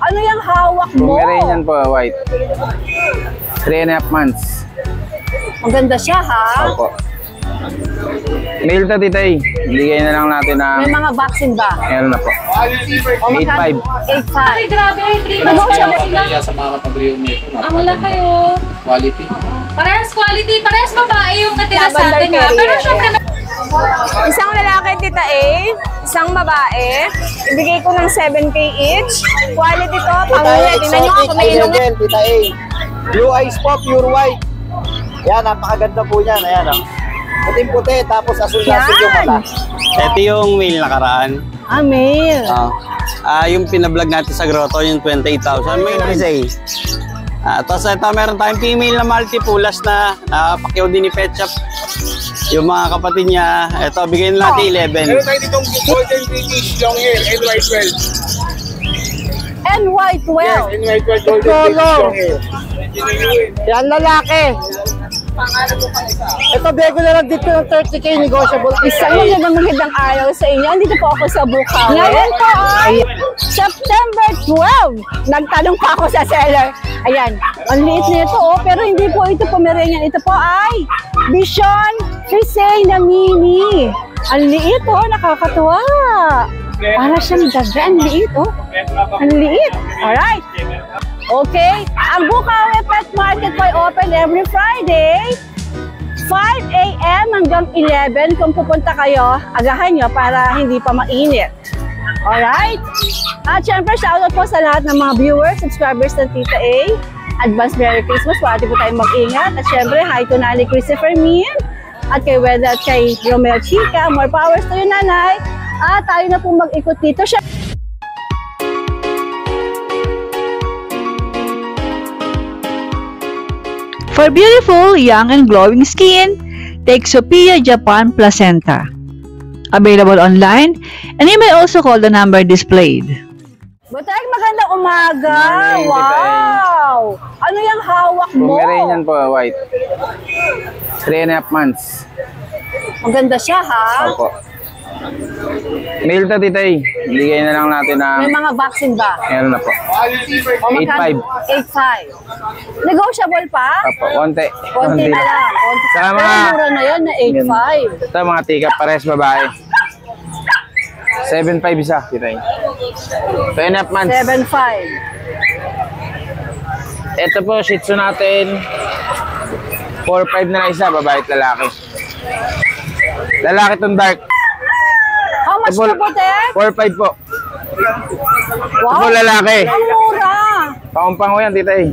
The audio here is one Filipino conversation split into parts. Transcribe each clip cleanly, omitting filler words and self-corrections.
Ano yung hawak mo? Pomeranian po, white. 3.5 months. Maganda siya, ha? Opo. Male to, titay. Bigay na lang natin na... May mga vaccine ba? Meron na po. 8.5. 8.5. Ay, grabe. Kaya sa mga kapabriyo nito. Wala kayo. Quality. Parehas quality. Parehas babae yung natira sa atin. Pero syempre, Isang lalaki, Tita A, isang babae. Ibigay ko ng 7K each. Quality to, pangulit. Tingnan nyo ako, may ilong. Tita A. Blue eyes po, pure white. Yan, napakaganda po yan. Ayan, oh. Puting-puti, tapos asul-asul yung mata. Ito yung male nakaraan. Ah, male. Yung pinablog natin sa grotto, yung 28,000. May naisay. Tapos ito, meron tayong female na multipulas na pakyaw din ni Pet Shop. Yung mga kapatid niya, ito, bigyan natin 11. Meron tayo ditong golden British long hair, NY12. NY12. Yes, NY12 golden British long hair. Yan, lalaki. Ito, bego na lang dito ng 30K negotiable. Isang magandang araw sa inyo. Andito po ako sa Bukawi. Ngayon po ay September 12. Nagtanong pa ako sa seller. Ayan, ang liit nito pero hindi po ito Pomeranian. Ito po ay Bichon Frise na mini. Ang liit nakakatuwa. Para siyang daga, ang liit Ang liit. Alright. Okay, ang Bukawi Pet Market po ay open every Friday, 5 AM hanggang 11. Kung pupunta kayo, agahan nyo para hindi pa mainit. Alright? At syempre, shoutout po sa lahat ng mga viewers, subscribers ng Tita A. Advance Merry Christmas, pati po tayong mag-ingat. At syempre, hi to Nanay Christopher Min, at kay Weda at kay Romel Chica. More powers to you, Nanay. At tayo na po mag-ikot dito. For beautiful, young, and glowing skin, take Sophia Japan Placenta. Available online, and you may also call the number displayed. Butay, magandang umaga! Wow! Ano yung hawak mo? Pomeranian po, white. 3.5 months. Maganda siya, ha? Opo. Male to, titay. Bigay na lang natin na... May mga vaccine ba? Meron na po. 8.5. 8.5. Negotiable pa? Opo, konti. Konti na lang. Saka Pero mga... mura na yun na 8.5. Ito mga tika, pares babae. 7.5 isa, titay. 2.5 months. 7.5. Ito po, Shih Tzu natin. 4.5 na lang isa, babae at lalaki. Lalaki itong dark. How much na po, te? 4.5 po. Wow! Ito po lalaki. Ang mura! Pakumpang ko yan, titay.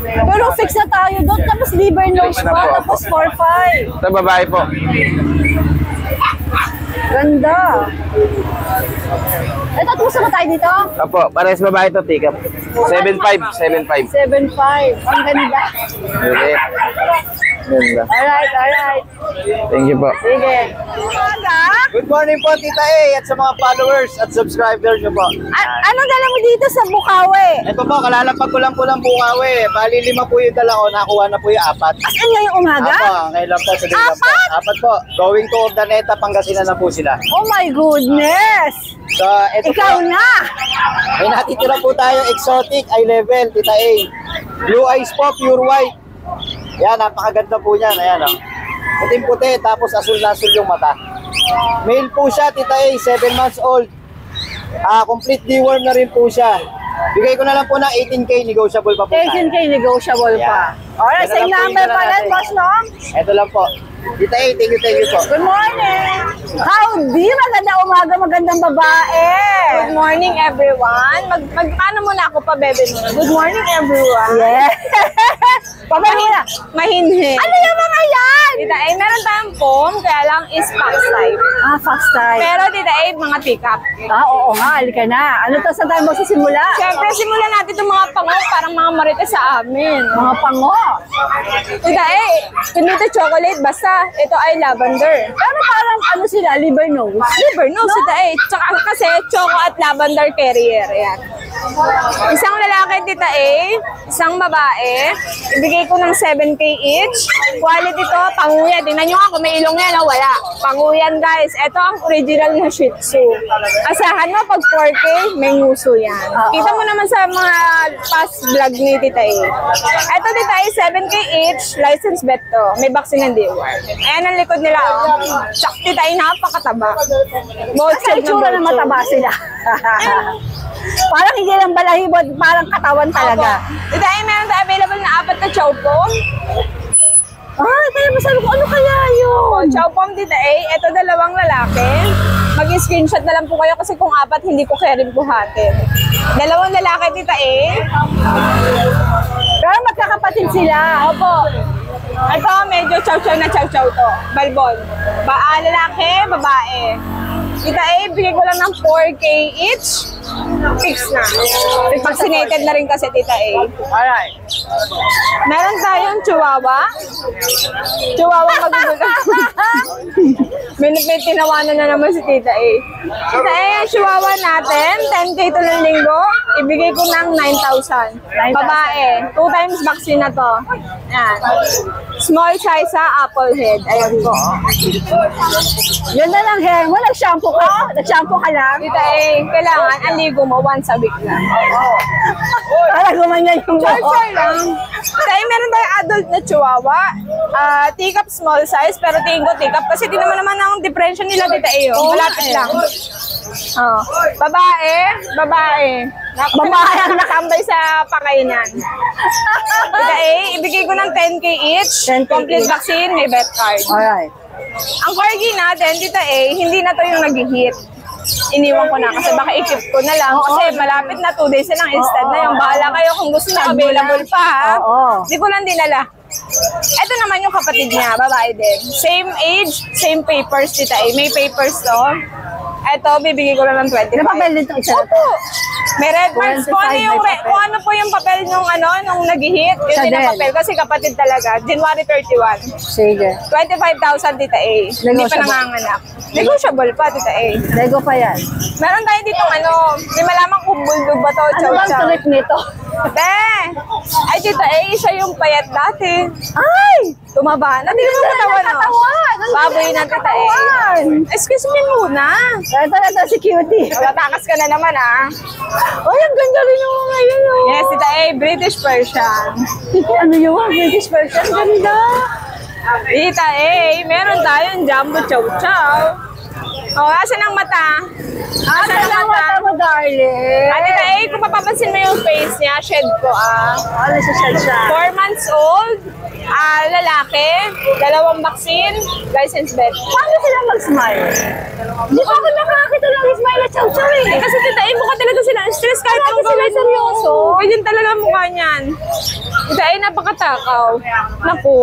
Pero fix na tayo doon. Tapos liver nose pa. Tapos 4.5. Ito babae po. Ganda. Ito, tuso na tayo dito? Opo, pares babae ito, tika. 7.5. 7.5. 7.5. Ang ganda. Okay. Ganda. Alright. Thank you po. Sige. Good morning po, Tita A, at sa mga followers at subscribers nyo po. Anong dala mo dito sa Bukawi? Ito po, kalalapag ko lang po ng Bukawi. Bali 5 po yung dala ko, nakuha na po yung 4. As in ngayong umaga? Ngayon lang po, sabihin lang po. 4 po. Going to Urdaneta, Pangasinan na po sila. Oh my goodness! So, ito Ikaw po, na! may natitira po tayo exotic eye level, Tita A. Blue eyes po, pure white. Yan, napakaganda po yan. Ayan, oh. Puting-puti, tapos asul-asul yung mata. Male po siya, Tita A, 7 months old. Complete deworm na rin po siya. Bigay ko na lang po ng 18K, negotiable pa po. 18K negotiable pa. Alright, Ito same lang po number yung pa dala rin, natin. boss, no? Ito lang po. Tita A, thank you po. Good morning! Howdy! Magandang umaga, magandang babae! Good morning, everyone. Magpaano muna ako pa, bebe mo? Good morning, everyone. Yes! Pabalik! Mahinhin. Ano yung mga yan? Tita A, meron tayong foam, kaya lang is fox type. Fox type. Pero Tita A, mga pick-up. Oo nga, halika na. Ano to, saan tayo magsisimula? Siyempre, simulan natin itong mga pango, parang mga marites sa amin. Mga pango. Tita A, pinito chocolate, basta ito ay lavender. Pero parang ano sila, liver nose. Liver, no, Tita A. Tsaka kasi choco at lavender carrier. Yan. Isang lalaki, tita A, isang babae. Ibigay ko ng 7K each. Quality to, panguyan. Tingnan nyo nga kung may ilong yan o wala. Panguyan guys. Ito ang original na Shih Tzu. Asahan mo pag 4K, may nguso yan. Kita mo naman sa mga past vlog ni tita A. Ito tita A, 7K each. License bet to. May vaccine and D-War. Ayan ang likod nila. Tsak tita A, napakataba. Sa itsura na mataba sila. Parang hindi lang balahibot, parang katawan talaga. Tita A, meron tayo available na 4 na chow pom. Kaya masabi ko, ano kaya yun? Chow pom tita A, ito 2 lalaki. Mag-screenshot na lang po kayo kasi kung 4, hindi ko kaya rin buhatin. 2 lalaki tita A. Pero magkakapatid sila. Opo. Ito, medyo chow-chow na chow-chow to. Balbon. Lalaki, babae. Tita A, bigay ko lang ng 4K each. Fix na. Vaccinated na rin kasi tita A. Alright. Meron tayong chihuahua. Chihuahua magugulat. May tinawanan na naman si tita A. Tita A, yung chihuahua natin, 10K to ng linggo. Ibigay ko ng 9,000. Babae. 2 times vaccine na to. Yan. Small size sa apple head. Ayan po. Yun na lang, hair mo. Nag-shampoo ka? Nag-shampoo ka lang? Tita A, kailangan ang ligo mo once a week lang. Para gumanyan yung Char lang. Tita A, meron tayong adult na chihuahua. Teacup small size, pero tingin ko teacup kasi di naman ang differential nila tita A. Malapit lang. Babae. Babae ang nakambay sa pakainan. Tita A, ibigay ko ng 10K each. 10K Complete each. vaccine, may vet card. Alright. Ang corgi natin, tita A, hindi na to yung nag-hit. Iniwan ko na kasi baka i-keep ko na lang kasi malapit na 2 days na lang instant na yung bahala kayo kung gusto na available pa ha. Hindi ko lang dinala. Ito naman yung kapatid niya, babae din. Same age, same papers tita A. May papers to. Ito, bibigay ko lang ng 25. Ano papel dito isa? Opo. May red marks. 25 Kung ano, yung may papel. kung ano po yung papel nung nag-hit, yun Siya din ang din. papel kasi kapatid talaga. January 31. Sige. 25,000 tita A. Hindi pa Negotiable. nanganganak. Negotiable pa tita A. Lego pa yan. Meron tayo dito di malaman kung bulldog ba to o Ano chow bang chow. trip nito? Ay tita A, siya yung payat dati. Ay! Tumaba na. Hindi naman katawan no? Baboy ng tita A. Excuse me muna. Ito si Cutie. Matakas ka na naman ah. Ay, ang ganda rin yung mga yun. Oh. Yes, tita A, British Persian. Ano yung British version? Ganda. Tita A, meron tayong jumbo chow chow. Asan ang mata? Asan ang mata? Mo, darling. Tita A, kung mapapansin mo yung face niya, shed ko Ano siya? 4 months old, lalaki, 2 vaccine, license bet. Paano sila mag-smile? Hindi ko ako nakakita lang smile at chow-chow eh. Kasi tita A, mukha talaga sila stress kahit Parang ang sila gawin seryoso. Ganyan talaga ang mukha niyan. Tita A, napakatakaw. Naku,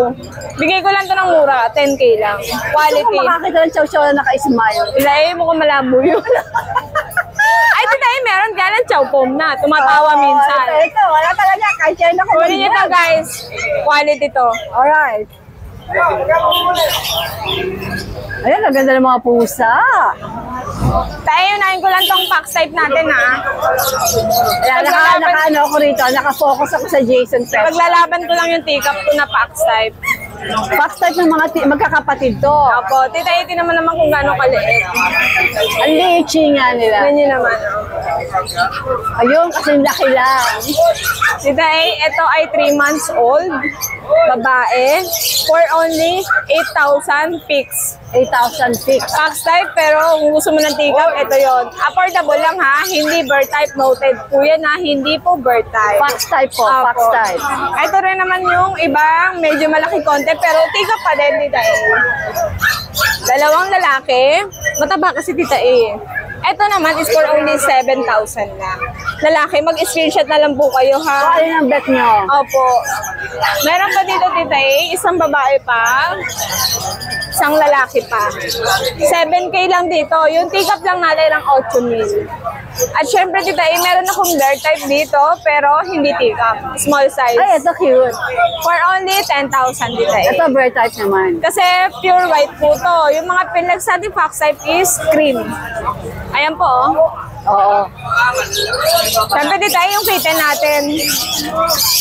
bigay ko lang to ng mura, 10K lang. Gusto ko Quality. makakita ng chow-chow na naka-smile. Tita A, mukhang malabo yun. Ay, tita A, meron ka ng chow pom na. Tumatawa minsan. Ito, wala talaga. Kahit yan ako. Kunin niyo to guys. Quality to. Alright. Ayan, ang ganda ng mga pusa. Tayo, unahin ko lang tong box type natin ha. Ayan, naka-ano ako rito. Naka-focus ako sa Jason Pet. Paglalaban ko lang yung teacup ko na box type. Box type ng mga magkakapatid to. Opo, tita A, naman naman kung gaano kaliit. Ang lichi nga nila. Ganyan naman. Ayun, kasi laki lang. Tita A, ito ay 3 months old. Babae. For only 8,000 fix. 8,000 fix. Box type, pero kung gusto mo ng teacup, ito yon. Affordable lang ha. Hindi bird type noted po yan ha. Hindi po bird type. Fox type po, Opo. fox type. Ito rin naman yung ibang medyo malaki konti, pero teacup pa din, tita A. 2 lalaki. Mataba kasi tita A. Ito naman is for only 7,000 lang. Lalaki, mag-screenshot na lang po kayo ha. So, alin ang bet nyo? Opo. Meron pa dito, tita A, isang babae pa, isang lalaki pa. 7K lang dito. Yung take-up lang natin ng 8,000. At syempre, tita A, meron akong bear type dito, pero hindi take-up. Small size. Ay, ito cute. For only 10,000, tita A. Ito bird type naman. Kasi pure white po to. Yung mga pinag sa ating fox type is cream. Ayan po, oh. Oo. Siyempre, dito ay yung kitten natin.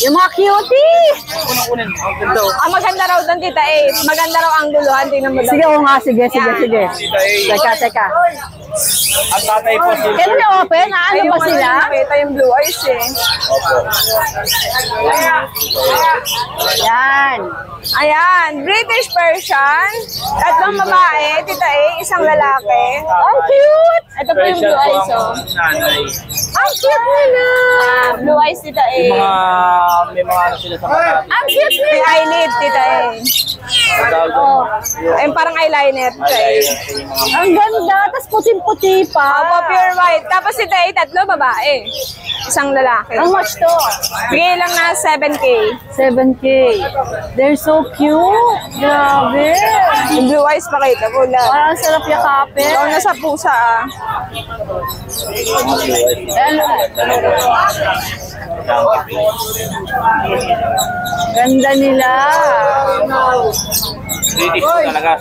Yung mga cutie! Ang maganda raw doon, Tita A. Maganda raw ang luluhan. Tingnan mo Sige, doon. oo nga. Sige. Teka. Ang tatay po si Can you open? Ano ba sila? Nakita yung blue eyes eh. Yan. Ayan, British Persian. Tatlong babae, Tita A, isang lalaki. Ang cute! Ito po yung blue eyes, oh. nanay. Ang cute nila! Blue eyes, Tita A. May mga ano sila sa mata. Ang cute May nila! eyelid, Tita A. Oh, Ayun, parang eyeliner, Tita A. ang ganda. Tapos puting-puti pa. Opo, pure white. Tapos Tita A, tatlo babae. Isang lalaki. Ang much to? Bigay lang na 7K. 7K. They're so cute. Grabe. Yung blue eyes pa kita, kulay. Parang sarap yakapin. Ikaw na sa pusa, ah. Ganda nila. British po talaga.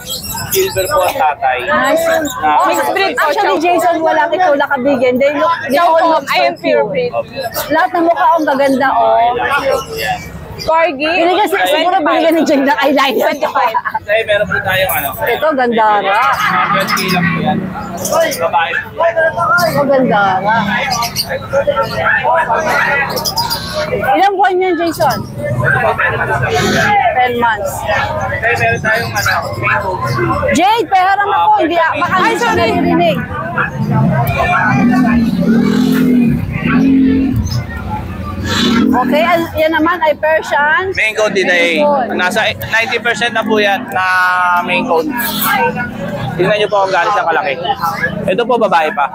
Silver po ang tatay. Nice. Oh, Mixed breed po, actually, chow. Jason, walang ikaw nakabigyan. They all look so Ayun, pure cute. breed. Lahat ng mukha ang gaganda, oh. Corgi. Binigyan siguro binigyan ni Jake ng eyeliner. 25. Tay, meron po tayong ano. Ito, gandara. 20 lang po yan. Babae. Ito, gandara. Ilang buwan yan, Jason? 10 months. Tay, meron tayong ano. Jade, paharam ako. Hindi, baka hindi siya naririnig. Okay, yan naman ay Persian. Main cone din ay nasa 90% na po yan na main cone. Tingnan nyo po kung gaano siya kalaki. Ito po babae pa.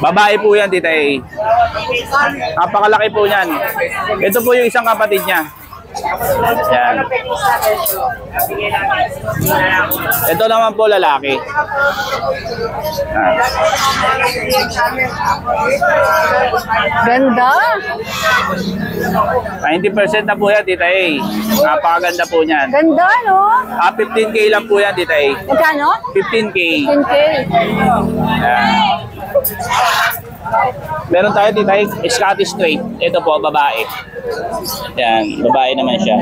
Babae po yan, Tita A. Napakalaki po niyan. Ito po yung isang kapatid niya. Yan. Ito naman po lalaki. Ganda. 90% na po yan, Tita A. Napakaganda po niyan. Ganda, no? 15K lang po yan, Tita A. Magkano? 15K. 10K. Yan. Meron tayo, Tita A, Scottish Straight. Ito po, babae. Yan, babae naman siya.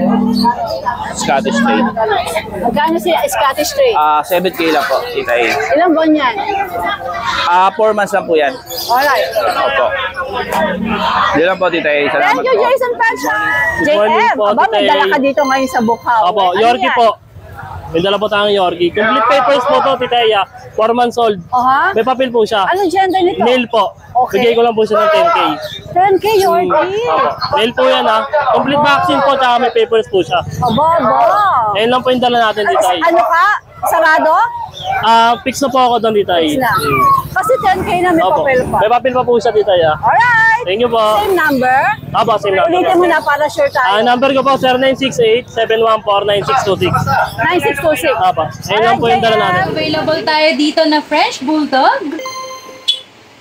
Scottish Straight. Magkano si Scottish Straight? 7K lang po, Tita A. Ilang buwan yan? 4 months lang po yan. Alright. Opo. Yun lang po, Tita A. Salamat Thank you, po. Jason Pacha. morning JM, po, aba, may Tita dala A. ka dito ngayon sa Bukhaw. Opo, Ano Yorkie yan? po. May dala po tayong Yorkie. Complete papers po to, Titeya. 4 months old. Oh, ha? May papel po siya. Anong gender nito? Male po. Okay. Bigay ko lang po siya ng 10K. 10K, Yorkie. Opo. Male po yan ha. Complete vaccine po, tsaka may papers po siya. Aba, aba. Ayun lang po yung dala natin, Titeya. Ano ka? Sarado? Fix na po ako doon, Titeya. Lang. Kasi 10K na may Opo. papel pa. May papel pa po siya, Titeya. Alright. Thank you po. Same number. Opo, same number. Ulitin mo na para sure tayo. Number ko po, 0968-714-9626. 9626. Opo. Ayun lang po yung dala natin. Available tayo dito na French Bulldog.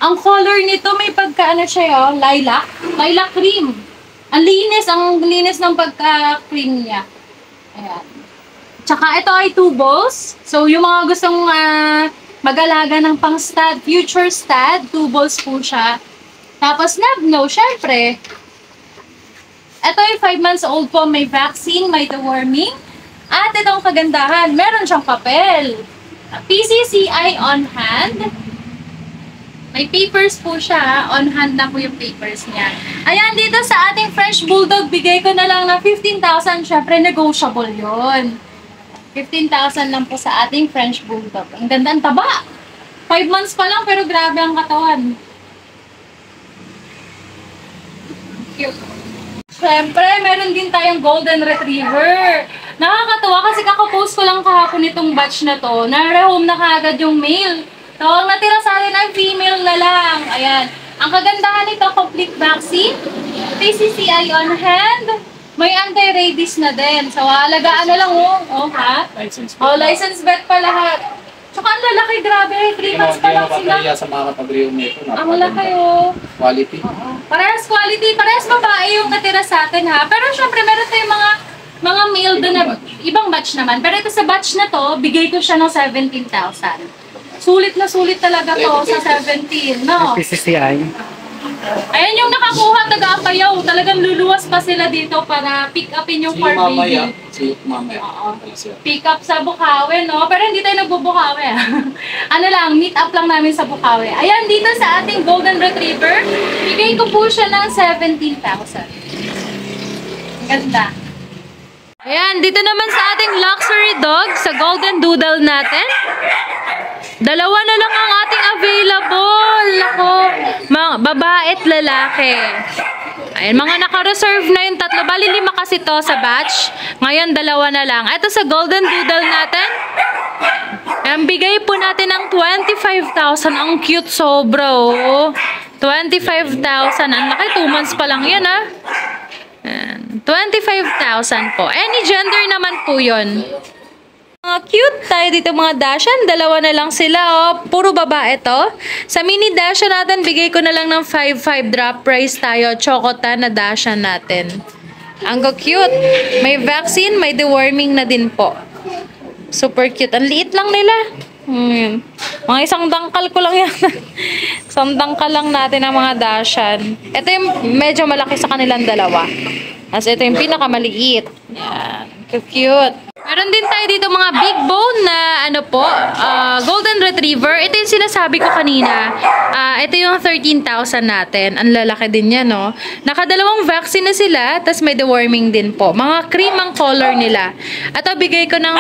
Ang color nito may pagka-ano siya yun, lilac. Lilac cream. Ang linis ng pagka-cream niya. Ayan. Tsaka ito ay 2 balls. So yung mga gustong mag-alaga ng pang stud, future stud, 2 balls po siya. Tapos Nabno, syempre. Ito ay 5 months old po, may vaccine, may deworming. At itong kagandahan, meron siyang papel. PCCI on hand. May papers po siya. On hand na po yung papers niya. Ayan, dito sa ating French Bulldog, bigay ko na lang ng 15,000. Syempre, negotiable yon. 15,000 lang po sa ating French Bulldog. Ang ganda, ang taba. 5 months pa lang, pero grabe ang katawan. Cute. Siyempre, meron din tayong Golden Retriever. Nakakatawa kasi kakapost ko lang kahapon itong batch na to. Na-rehome na kaagad yung male. So, ang natira sa atin ay female na lang. Ayan. Ang kagandahan nito, complete vaccine. PCCI on hand. May anti-rabies na din. So, alagaan na lang oh. Ha? License vet pa lahat. Tsaka ang lalaki, grabe. 3 months pa lang sila. Sa mga kapag-rehome nito. Ang laki oh. Quality. Parehas quality, parehas babae yung natira sa atin ha. Pero syempre meron tayong mga mga male doon na ibang batch naman. Pero ito sa batch na to, bigay ko siya ng 17,000. Sulit na sulit talaga to sa 17, no? PCCI. Ayan yung nakakuha, taga-Apayaw. Talagang luluwas pa sila dito para pick upin yung car baby. Oo. Pick up sa Bukawi, no? Pero hindi tayo nagbubukawi. Ano lang, meet up lang namin sa Bukawi. Ayan, dito sa ating Golden Retriever, bigay ko po siya ng 17,000. Ganda. Ayan, dito naman sa ating luxury dog, sa Golden Doodle natin. Dalawa na lang ang ating available. Ako, babae at lalaki. Ayan, mga naka-reserve na yung tatlo. Bali 5 kasi to sa batch. Ngayon, 2 na lang. Ito sa Golden Doodle natin. Ayan, bigay po natin ng 25,000. Ang cute sobra, oh. 25,000. Ang laki, 2 months pa lang yan, ah. 25,000 po. Any gender naman po yun. Mga cute tayo dito mga Dashan. 2 na lang sila, oh. Puro babae to. Sa mini Dashan natin, bigay ko na lang ng 5,500 drop price tayo. Chocotan na Dashan natin. Ang cute. May vaccine, may deworming na din po. Super cute. Ang liit lang nila. Mga isang dangkal ko lang yan. Isang dangkal lang natin ang mga Dashan. Ito yung medyo malaki sa kanilang 2. As ito yung pinakamaliit. Yan. Cute. Meron din tayo dito mga big bone na Golden Retriever. Ito yung sinasabi ko kanina. Ito yung 13,000 natin. Ang lalaki din yan, no? Nakadalawang vaccine na sila, tas may deworming din po. Mga cream ang color nila. Ito, bigay ko ng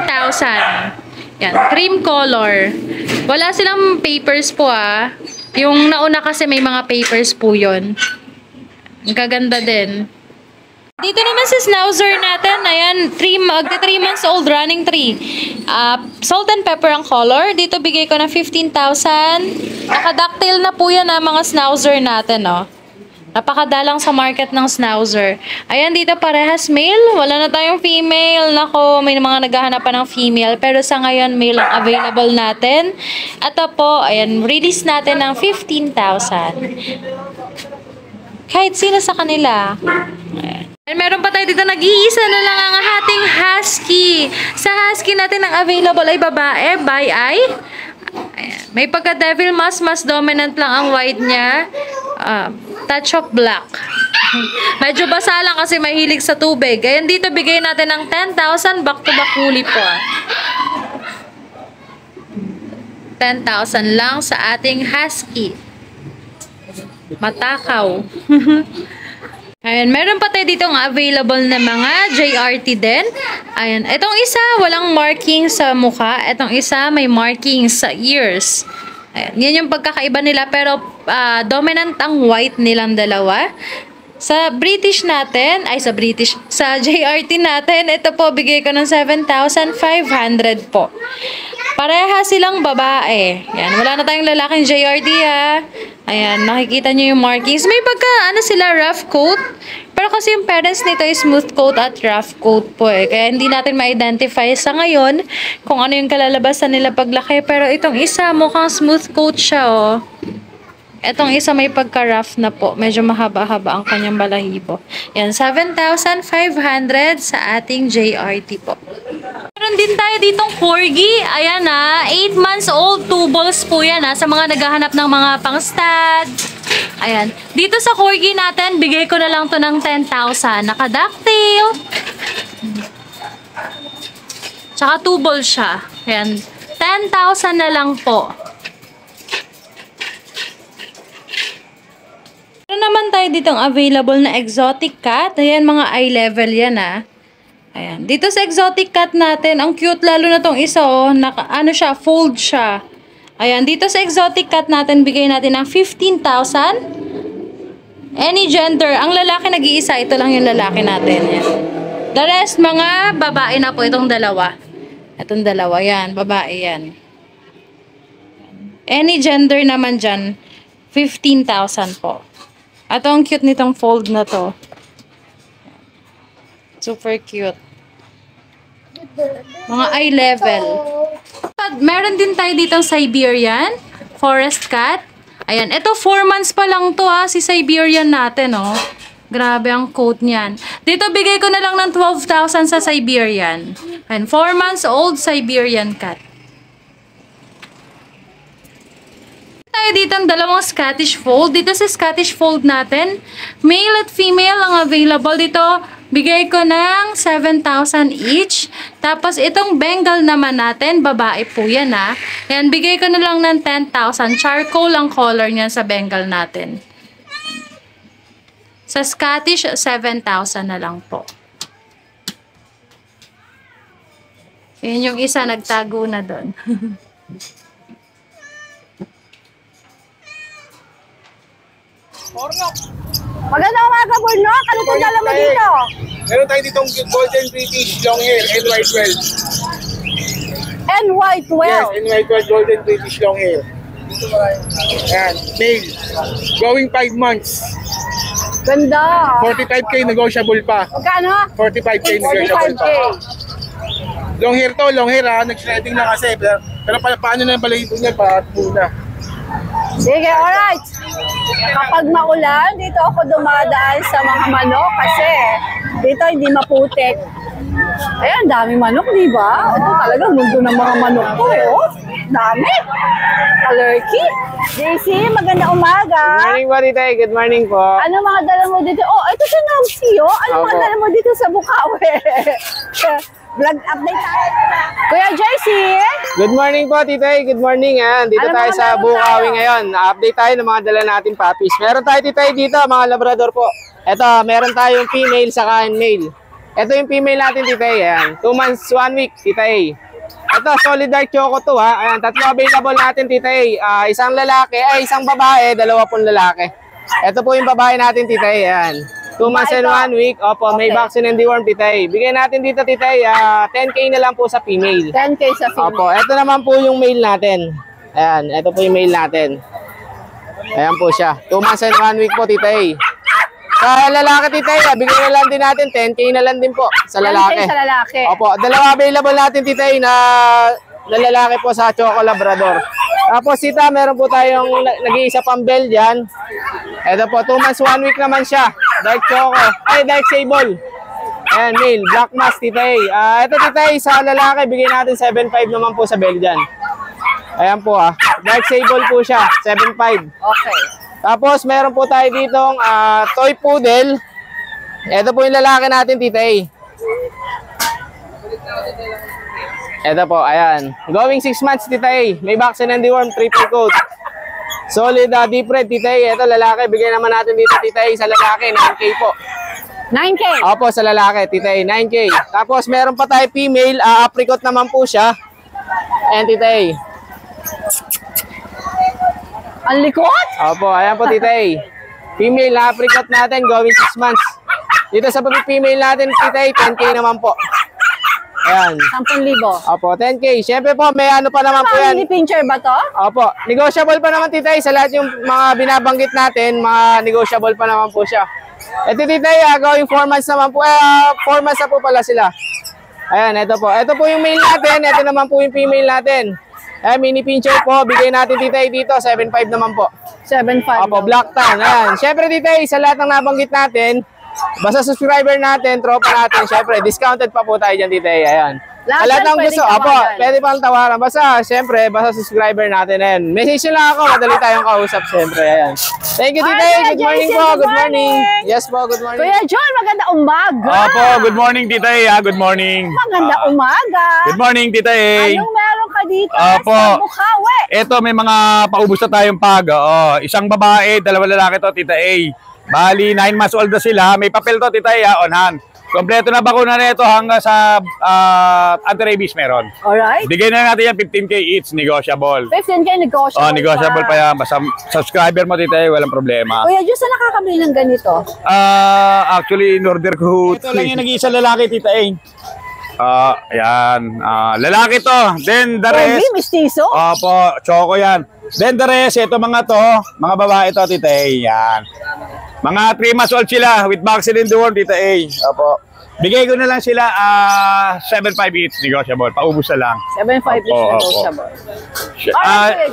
13,000. Yan, cream color. Wala silang papers po, ah. Yung nauna kasi may mga papers po yun. Ang kaganda din. Dito naman sa Schnauzer natin, ayan, 3 months old, running 3. Salt and pepper ang color. Dito bigay ko na 15,000. Nakadactyl na po yan ang mga Schnauzer natin, no? Napakadalang sa market ng Schnauzer. Ayan, dito parehas male. Wala na tayong female. Nako, may mga naghahanap pa ng female. Pero sa ngayon, male ang available natin. Ito po, ayan, release natin ng 15,000. Kahit sino sa kanila. Ayan. Meron pa tayo dito, nag-iisa na lang ang ating husky. Sa husky natin, ang available ay babae, by eye. Ayan. May pagka-devil mas dominant lang ang white niya. Touch of black. Medyo basa lang kasi mahilig sa tubig. Ayan, dito bigay natin ng 10,000, back-to-back huli po. 10,000 lang sa ating husky. Matakaw. Ayan, meron pa tayo dito ang available na mga JRT din. Ayan, itong isa walang marking sa mukha. Itong isa may marking sa ears. Ayan, yan yung pagkakaiba nila, pero dominant ang white nilang dalawa. Sa British natin, sa JRT natin, ito po bigay ko ng 7,500 po. Pareha silang babae. Yan, wala na tayong lalaking JRT, ha. Ayan, nakikita nyo yung markings. May sila rough coat. Pero kasi yung parents nito is smooth coat at rough coat po, eh. Kaya hindi natin ma-identify sa ngayon kung ano yung kalalabasan nila paglaki. Pero itong isa, mukhang smooth coat siya, oh. Etong isa may pagka-rough na po. Medyo mahaba-haba ang kanyang balahibo. Yan, 7,500 sa ating JRT po. Meron din tayo ditong Corgi. Ayan, 8 months old, 2 balls po yan, sa mga naghahanap ng mga pang-stud. Ayan. Dito sa Corgi natin, bigay ko na lang to ng 10,000. Naka-ducktail. Tsaka 2 balls siya. Ayan. 10,000 na lang po. Meron naman tayo ditong available na exotic cat. Ayan, mga eye level yan, Ayan. Dito sa exotic cat natin, ang cute lalo na tong isa, oh. Siya, fold siya. Ayan, dito sa exotic cat natin, bigay natin ng 15,000. Any gender. Ang lalaki nag-iisa, ito lang yung lalaki natin. Yan. The rest, mga babae na po itong dalawa. Itong dalawa, yan. Babae yan. Any gender naman dyan, 15,000 po. At ang cute nitong fold na to. Super cute. Mga eye level. Meron din tayo ditong Siberian Forest Cat. Ayan, ito 4 months pa lang to, si Siberian natin, oh. Grabe ang coat niyan. Dito bigay ko na lang ng 12,000 sa Siberian. And 4 months old Siberian cat. Tayo dito ang dalawang Scottish Fold. Dito sa Scottish Fold natin, male at female ang available dito. Bigay ko ng 7,000 each. Tapos itong Bengal naman natin, babae po yan ha. Yan, bigay ko na lang ng 10,000. Charcoal ang color niyan sa Bengal natin. Sa Scottish, 7,000 na lang po. Yan yung isa, nagtago na doon. Magandang umaga, Burnok. Ano itong dala mo dito? Meron tayo ditong Golden British long hair, NY12. NY12. Yes, NY12 Golden British long hair. Ayan, male. Going 5 months. Ganda. 45K negotiable pa. Magkano? 45K negotiable 45K. pa. Long hair to, long hair ha. Nag-shredding na kasi. Pero paano na yung balahibo niya? Paat muna. Sige, alright. Kapag maulan, dito ako dumadaan sa mga manok kasi dito hindi maputik. Ayan, dami manok, di ba? Ito talaga mundo ng mga manok ko eh. Oh, dami. Alerky. JC, magandang umaga. Good morning po, Tita. Good morning po. Ano mga dala mo dito? Oh, ito si Namsi, oh. Ano mga dala mo dito sa Bukawi? Vlog update tayo. Kuya JC. Good morning po, Tita. Good morning. Dito Ano tayo mga sa meron Bukawi tayo? ngayon. Update tayo ng mga dala natin puppies. Meron tayo, Tita, dito, mga Labrador po. Ito, meron tayong female saka male. Ito yung female natin, Tita. Ayan. 2 months, 1 week, Tita. Ito, solid dark choco to, ha. Ayan, tatlo available natin, Tita. Isang lalaki, isang babae, 2 lalaki. Ito po yung babae natin, Tita. Ayan. 2 months and 1 week. Opo, may vaccine and deworm, Tita. Bigay natin dito, Tita, 10K na lang po sa female. 10K sa female. Opo, ito naman po yung male natin. Ayan, ito po yung male natin. Ayan po siya. 2 months and 1 week po, Tita. Sa lalaki, Tita, bigay na lang din natin. 10K na lang din po sa lalaki. 10K sa lalaki. Opo, 2 available natin, Tita, na lalaki po sa Choco Labrador. Tapos, Tita, meron po tayong nag-iisa pang Belgian. Ito po, 2 months, 1 week naman siya. Dark Choco. Dark Sable. Ayan, male. Black Mask, Tita. Ito, Tita, sa lalaki, bigay natin 7.5 naman po sa Belgian. Ayan po, Dark Sable po siya. 7.5. Okay. Tapos, meron po tayo ditong toy poodle. Ito po yung lalaki natin, Tita. Ito po, ayan. Going 6 months, Tita. May vaccine and deworm, triple coat. Solid deep red, Tita. Ito, lalaki. Bigyan naman natin dito, Tita, sa lalaki. 9K po. 9K? Opo, sa lalaki, Tita. 9K. Tapos, meron pa tayo female. Apricot naman po siya. Ayan, Tita. Ang likot? Opo, ayan po, Tita. Female na apricot natin, going 6 months. Dito sa female natin, Tita, 10K naman po. Ayan. 10,000. Opo, 10K. Siyempre po, may ano pa naman po yan. Family pincher ba to? Opo, negotiable pa naman, Tita. Sa lahat yung mga binabanggit natin, mga negotiable pa naman po siya. Ito, Tita, going 4 months naman po. 4 months na po pala sila. Ayan, ito po. Ito po yung male natin. Ito naman po yung female natin. Mini pincher po. Bigay natin, Tita, dito. 7.5 naman po. 7.5. Opo, black tan. Ayan. Siyempre, Tita, sa lahat ng nabanggit natin, basta subscriber natin, tropa natin, syempre, discounted pa po tayo dyan, Tita. Ayan. Lahat ng gusto, opo, pwede pang tawaran. Basta, syempre, basta subscriber natin. Ayan. Message lang ako, madali tayong kausap, syempre. Ayan. Thank you, Tita. Kuya Good morning JC, po. good Good morning. morning. Yes po, good morning. Kuya John, maganda umaga. Opo, good morning, Tita. Good morning. Maganda umaga. Good morning, Tita. Anong meron ka dito Opo. sa Bukawi? Ito, may mga paubos na tayong pag. Isang babae, 2 lalaki to, Tita. Bali, 9 months old na sila. May papel to, Tita, on hand. Kompleto na bakuna na ito hanggang sa anti-rabies meron. Alright. Bigay na natin yan 15K each, negotiable. 15K negotiable. Negotiable pa yan. Basta subscriber mo, Tita, walang problema. Kuya John, saan nakakabili ng ganito? Actually, in order ko... Ito lang yung nag-iisa lalaki, Tita. Ayan. Lalaki to. Then the rest... Baby, mistiso? Opo, choco yan. Then the rest, ito mga to, mga babae to, Tita. Yan. Mga 3 months old sila with vaccine and deworm, Tita. Opo. Bigay ko na lang sila 7.5 each negotiable. Paubos na lang. 7.5 each negotiable.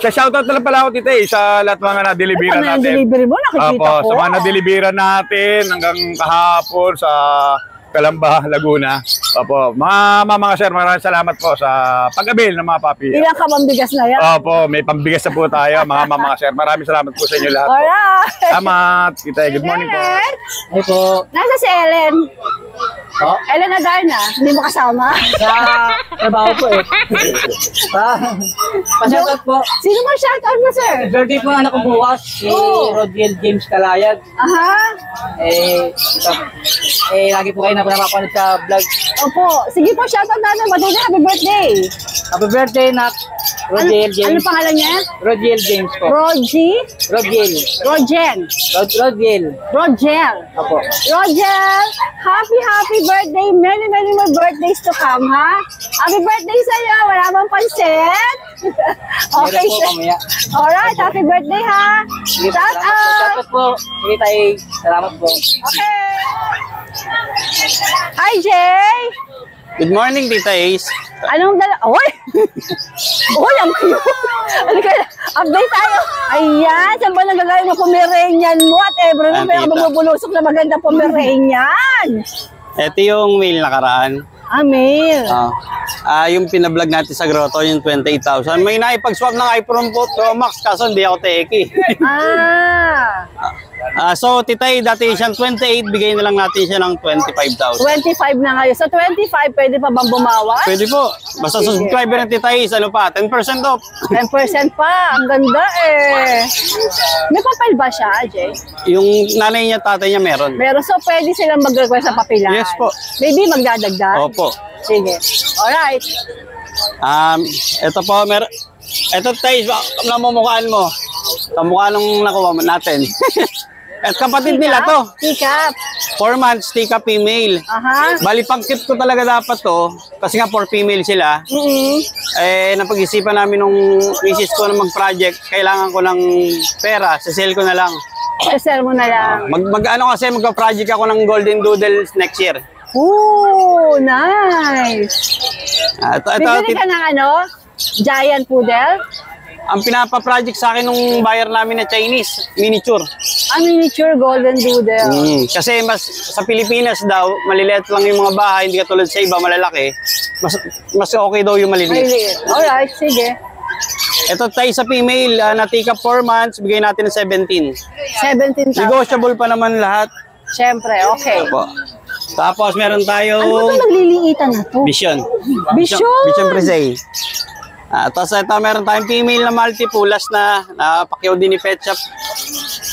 Sa shoutout na lang pala ako tita sa lahat mga na-delivera natin. Na-delivery mo, nakikita ko. Sa mga na-delivera natin hanggang kahapon sa Calamba, Laguna. Opo, mga sir, maraming salamat po sa pag-avail ng mga papi. Ilang ka pambigas na yan? Opo, may pambigas na po tayo, mga sir. Maraming salamat po sa inyo lahat. Alright. Salamat. Good morning po. Ay po. Nasa si Ellen. Oh? Ellen Adarna, hindi mo kasama? Sa trabaho po eh. Pasyatot po. Sino mo shoutout mo, sir? Birthday po anak ko bukas, si Rodiel James Kalayag. Aha. Lagi po kayo na napapanood sa vlog. Opo. Sige po, shoutout natin. Matuloy, happy birthday. Happy birthday, Nak. Rodiel James. Ano pangalan niya? Rodiel James po. Rodiel. Rogel. Opo. Rogel, happy birthday. Many more birthdays to come, ha? Happy birthday sa'yo. Wala bang pansit? Okay, po, mamaya. Alright, happy birthday, ha? Shout out. Salamat po. Sige tayo. Salamat po. Okay. Hi, Jay. Good morning, Tita Ace. Anong dala? Oy! Oy, ang cute! Update tayo. Ayan, saan ba nagagawin mo Pomeranian mo? At every mo, may bubulusok na maganda Pomeranian. Ito yung mail nakaraan. Mail. Yung pinablog natin sa grotto, yung 28,000. May naipag-swap ng iPhone Pro Max, kaso hindi ako teki. So, Titay, dati siyang 28, bigay na lang natin siya ng 25,000. 25 na ngayon. Sa 25, pwede pa bang bumawas? Pwede po. Basta subscriber ng Titay, ano pa, 10% off. 10% pa. Ang ganda eh. May papel ba siya, Jay? Yung nanay niya, tatay niya meron. Meron. So, pwede silang mag-request sa papilan? Yes po. Maybe magdadagdag? Opo. Sige. Alright. Ito po, ito tayo, namumukhaan mo. Kamukha nung nakuha natin. At kapatid nila to. Tikap. 4 months, tikap female. Bali, pag-keep ko talaga dapat to. Kasi nga 4 female sila. Napag-isipan namin nung misis ko na mag-project. Kailangan ko ng pera. Sisell ko na lang. Sisell mo na lang. Mag-project ako ng Golden Doodles next year. Ooh, nice. Bibili ka ng giant poodle? Ang pinapa-project sa akin nung buyer namin na Chinese, miniature. Miniature golden doodle. Kasi sa Pilipinas daw, maliliit lang yung mga bahay, hindi katulad sa iba, malalaki. Mas okay daw yung maliliit. Alright, sige. Ito tayo sa female, natika 4 months, bigay natin ng 17. 17,000. Negotiable pa naman lahat. Siyempre, okay. Tapos meron tayo... Ano ba nagliliitan na to? Vision. Vision Presay. Tapos ito, meron tayong female na multi-pulas na napakyaw din ni Pet Shop.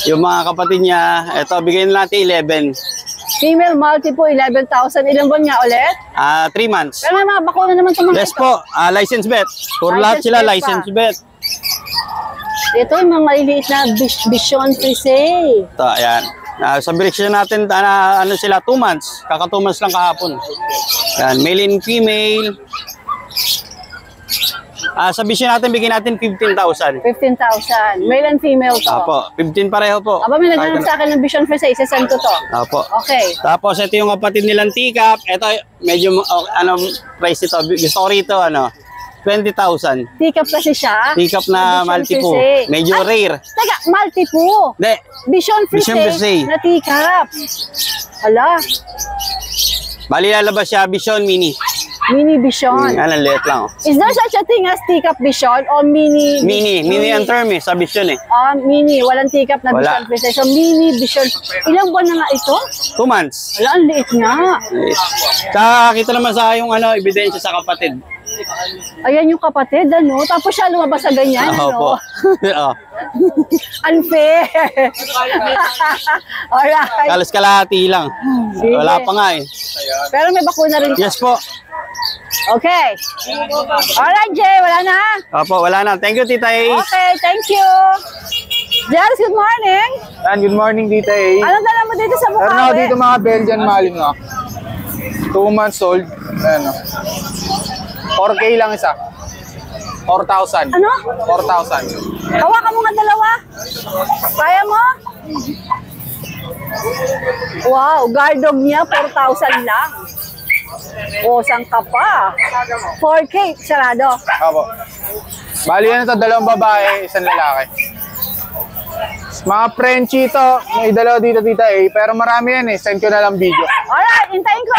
Yung mga kapatid niya, ito, bigyan natin 11. Female multi po, 11,000. Ilang buwan nga ulit? 3 months. Pero may mga bakuna naman ito mga Yes po, license bet. For lahat sila, license bet. Ito yung mga maliliit na Vision Presay. Ito, ayan. Sa breaksyon natin, sila 2 months. Kaka 2 months lang kahapon. Ayan, male and female. Sa vision natin, bigyan natin 15,000. 15,000. Male and female to. Opo, 15 pareho po. May naghanap sa akin ng Vision Presay. Isasend ko to. Opo. Okay. Tapos ito yung kapatid nilang tikap. Ito, medyo, price ito. Gusto ko rito, 20,000. Tikap kasi siya. Tikap na multi-po. Medyo rare. Teka, multi-po. Hindi. Vision Presay na tikap. Hala. Bali lalabas siya, Vision Mini. Mini Vision. Alam, liit lang. Is there such a thing as tikap Vision or mini? Mini ang term sa Vision Mini. Walang tikap na Vision Presay. So mini Vision. Ilang buwan na nga ito? 2 months. Wala, ang liit nga. Kita naman sa yung ebidensya sa kapatid. Ayan yung kapatid, Tapos siya lumabas sa ganyan, Opo. Unfair. Alright. Kalas kalahati lang. Wala pa nga Pero may bakuna rin. Yes po. Okay. Alright, Jay. Wala na? Opo, wala na. Thank you, Tita Ace. Okay, thank you. Jers, good morning. Good morning, Tita Ace. Anong dala mo dito sa Bukawi? Meron dito mga Belgian Malinois. 2 months old. 4K lang isa. 4,000. Ano? 4,000. Hawakan mo nga dalawa. Kaya mo? Wow, guard dog niya, 4,000 lang. O, saan ka pa? 4K, sarado. Opo. Bali yan ito, dalawang babae, isang lalaki. Mga Frenchie ito, may dalawa dito tita A, pero marami yan eh, send ko na lang video. Alright, hintayin ko.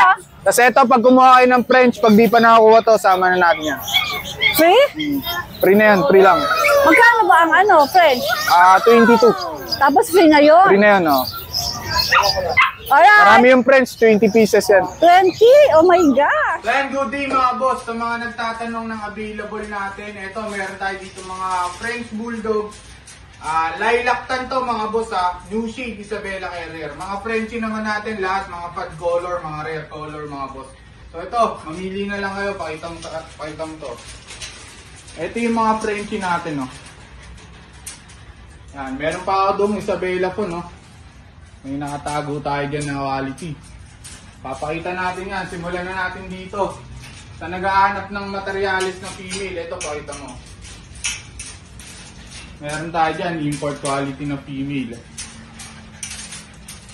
Kasi ito, pag kumuha kayo ng French, pag di pa nakakuha to, sama na natin yan. Free? Free na yan, free lang. Magkano ba ang French? 22. Tapos free na yun? Free na yan, oh. Alright. Marami yung French, 20 pieces yan. 20? Oh my God! Then, good day mga boss. Sa mga nagtatanong ng available natin, ito, meron tayo dito mga French Bulldog. Lilac tan to mga boss ha. New shade, Isabella Carrier. Mga Frenchie naman natin lahat, mga fad color, mga rare color mga boss. So ito, mamili na lang kayo, pakita mo to. Ito yung mga Frenchie natin, no. Yan, meron pa ako doon, Isabella po, no. May nakatago tayo dyan na quality. Papakita natin yan, simulan na natin dito. Sa nag-aanap ng materialis na female, ito pakita mo. Meron tayo dyan, import quality na female.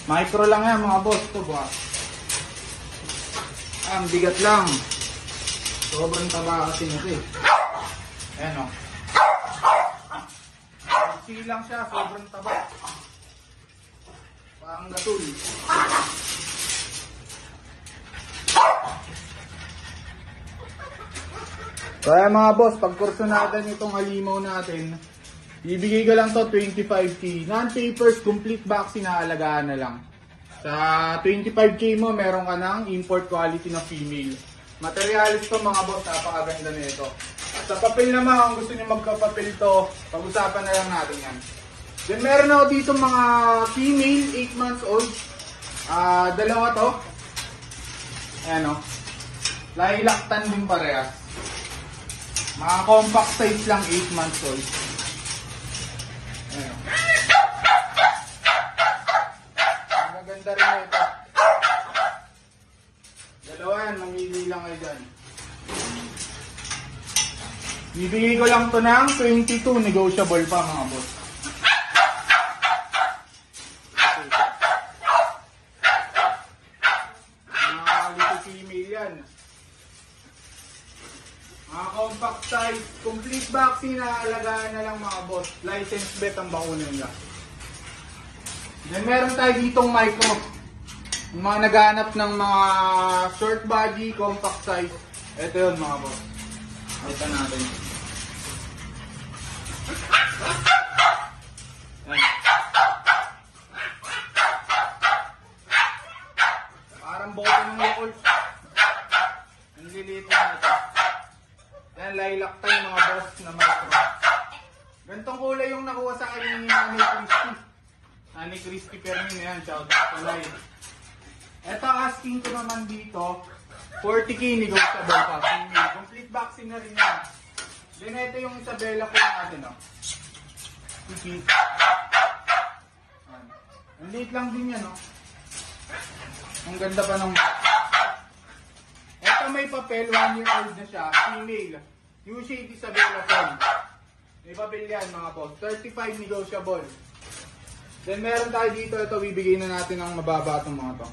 Micro lang yan mga boss, ito ba? Ang bigat lang. Sobrang taba kasi nito eh. Ayan o. Silang siya, sobrang taba. Parang gatul. Kaya mga boss, pag kurso natin itong halimaw natin, ibigay ko lang to 25K. Non-papers, complete vaccine, naalagaan na lang. Sa 25K mo, meron ka ng import quality na female. Materialis to mga boss, napakaganda na ito. Sa papel naman, kung gusto nyo magkapapel to, pag-usapan na lang natin yan. Then meron ako dito mga female, 8 months old. Dalawa to. Ayan o. Lilac tan din parehas. Mga compact size lang, 8 months old. Ayan. Ang maganda rin na ito. Dalawa yan, mamili lang kayo dyan. Bibigay ko lang to ng 22, negotiable pa mga boss. Mga quality female yan. Mga compact size, complete vaccine, naalagaan na lang mga boss. License bet ang bakuna nila. Then meron tayo ditong micro. Yung mga naghahanap ng mga short body, compact size. Ito yun mga boss. Ito natin. Yan. Parang boto ng Yakult. Ang liliit na ito. Yan, lilac tayo mga boss na micro. Gantong kulay yung nakuha sa akin ni Nanay Christy. Nanay Christy Permin, yan, shout out to Nay. Ito, asking ko naman dito, 40K negotiable pa. Complete vaccine na rin yan. Then ito yung Isabella ko natin, no? Ang liit lang din yan, no? Ang ganda pa ng... Ito may papel, 1 year old na siya, female. New shade Isabella Pond. May papel yan mga boss. 35 negotiable. Then meron tayo dito, ito bibigay na natin ng mababa itong mga to.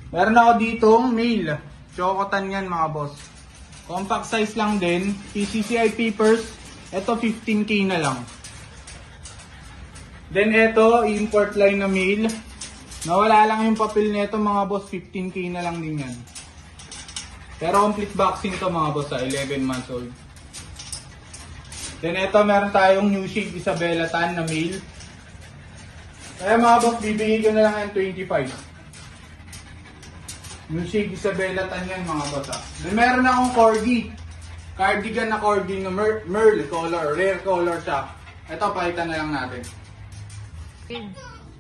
Meron ako ditong male. Chocotan yan mga boss. Compact size lang din. PCCI papers. Ito 15K na lang. Then ito, import line na male. Nawala lang yung papel nito mga boss. 15K na lang din yan. Pero complete vaccine to mga boss, 11 months old. Then ito, meron tayong new shade Isabella tan na male. Kaya mga boss, bibigay ko na lang yung 25. New shade Isabella tan yan mga boss. Then meron akong corgi. Cardigan na corgi na merle color, rare color siya. Ito, pakitan na lang natin.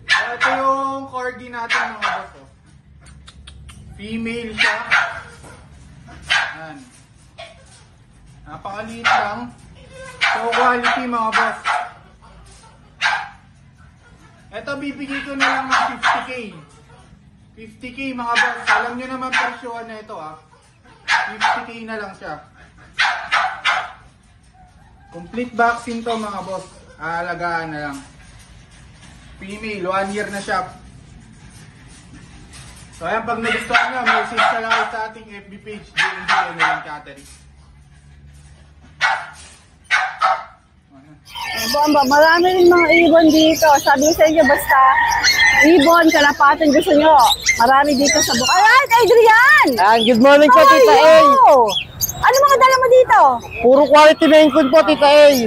Ito yung corgi natin mga boss. Female siya. Ayan. Napakaliit lang. So quality mga boss. Ito bibigay ko na lang ng 50K. 50K mga boss. Alam nyo naman presyohan na ito ha. 50K na lang siya. Complete vaccine to mga boss. Aalagaan na lang. Female, 1 year na siya. So ayan, pag nagustuhan nyo, message ka lang sa ating FB page, JND Energy Catering. Bomba, marami rin mga ibon dito. Sabi ko sa inyo, basta ibon, kalapatan gusto nyo. Marami dito sa Bukal. Alright, Adrian! Ayan, good morning po, Tita A. Ano mga dala mo dito? Puro quality main coon po, Tita A.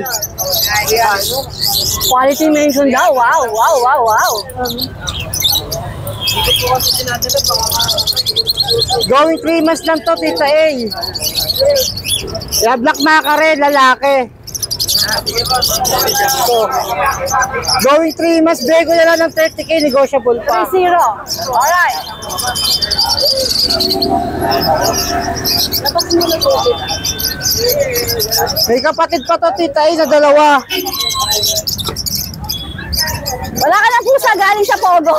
Quality main coon daw. Wow, wow, wow, wow. Going 3 months lang to, Tita A. Yeah, black mackerel, lalaki. So, going 3 months, bego na lang ng 30K, negotiable pa. 3-0. Alright. May kapatid pa to, Tita A, na dalawa. Wala ka ng pusa galing sa Pogo.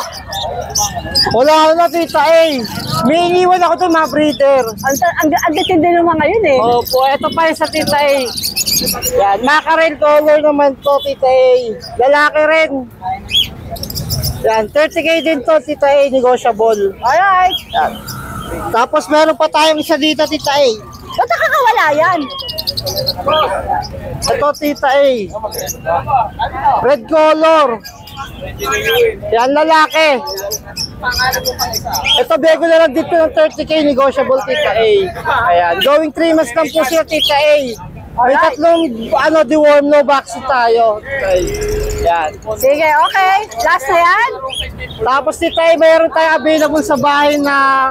Wala na, Tita A. May iniwan ako to, mga breeder. Ang titindi naman ngayon eh. Opo, ito pa yung sa Tita A. Yan, mackerel color naman to, Tita A. Lalaki rin. Yan, 30K din to, Tita A, negotiable. Alright. Yan. Tapos meron pa tayong isa dito, Tita A. Ba't nakakawala yan? Ito, Tita A. Red color. Yan, lalaki. Ito, bego na lang dito ng 30K, negotiable, Tita A. Ayan, going 3 months lang po siya, Tita A. May tatlong, deworm, no vaccine tayo. Yan. Sige, okay. Last na yan? Tapos, Tita A, mayroon tayo available sa bahay na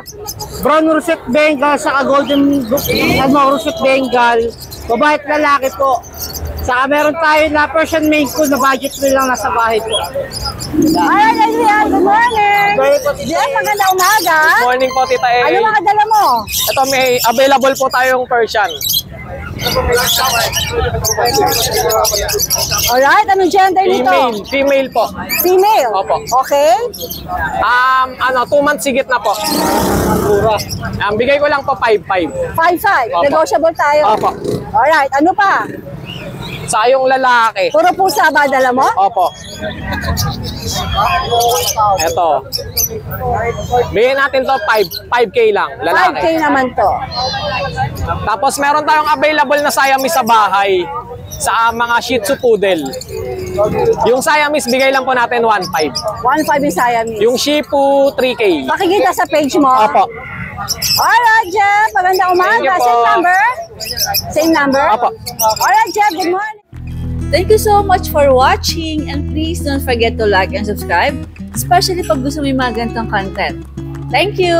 brown russet Bengal, saka golden russet Bengal. Babae at lalaki po. Saka meron tayo na Persian main coon na budget nyo lang nasa bahay po. Alright, Adrian. Good morning. Yes, maganda umaga. Good morning po, Tita A. Ano mga dala mo? Ito, may available po tayong Persian. Alright, anong gender nito? Female po. Female? Opo. Okay. 2 months sigit na po. Mura. Bigay ko lang po 5-5. 5-5. Opo. Negotiable tayo. Opo. Alright, ano pa? Sa yung lalaki. Puro pusa ba dala mo? Opo. Eto. Bigyan natin to 5K lang, lalaki. 5K naman to. Tapos meron tayong available na Siamese sa bahay sa mga Shih Tzu Poodle. Yung Siamese, bigay lang po natin 1.5. 1.5 yung Siamese. Yung Shih Tzu, 3K. Makikita sa page mo? Opo. Alright, Jeff. Magandang umaga. Same number? Same number? Opo. Alright, Jeff. Good morning. Thank you so much for watching and please don't forget to like and subscribe, especially pag gusto mo yung mga ganitong content. Thank you!